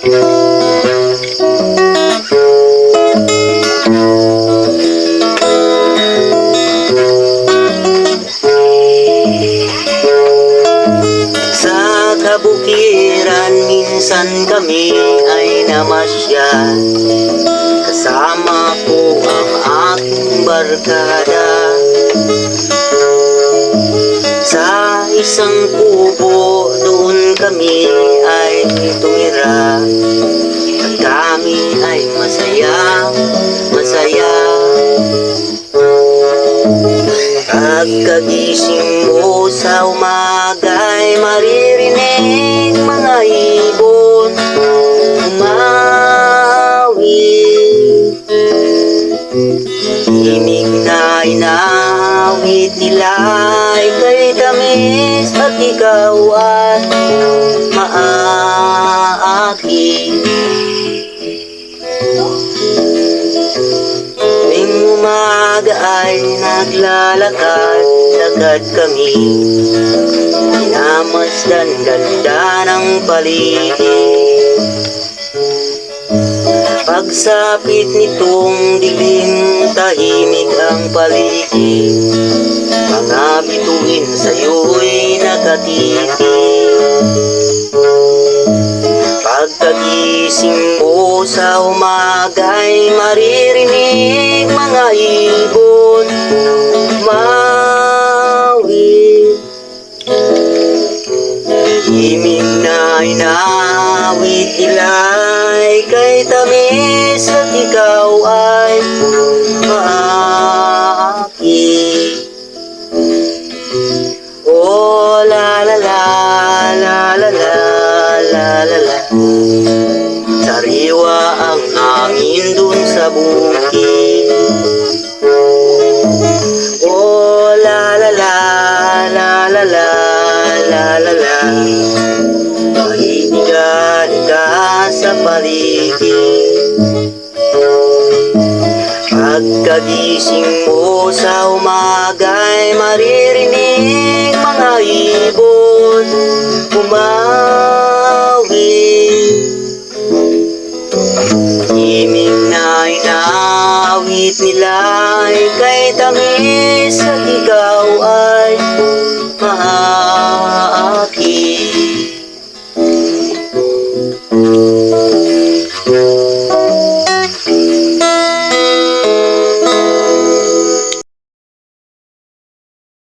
Sa kabukiran minsan kami ay namasyal, kasama ko ang aking barkada. Sa isang kubo doon kami ay tumira, at kami ay masaya, masaya. Pagkagising mo sa umaga'y maririnig mga ibon umawit. Himig na inawit nila ay kay tamis, at ikaw ay maaakit. Tuwing umaga ay naglalakad-lakad kami, minamasdan ganda ng paligid. Pagsapit nitong dilim, tahimik ang paligid, mga bituin sa'yo'y nakatitig. Pagkagising mo sa umaga'y maririnig mga ibon umawit. Himig na inawit ila'y kay tamis, at ikaw ay maakit. Oh la la la la la la la la la. Sariwa ang hangin dun sa bukid. Oh la la la la la la la la la. Mahihigan ka sa paligid. Pagkagising mo sa umaga'y maririnig mga ibon umawit.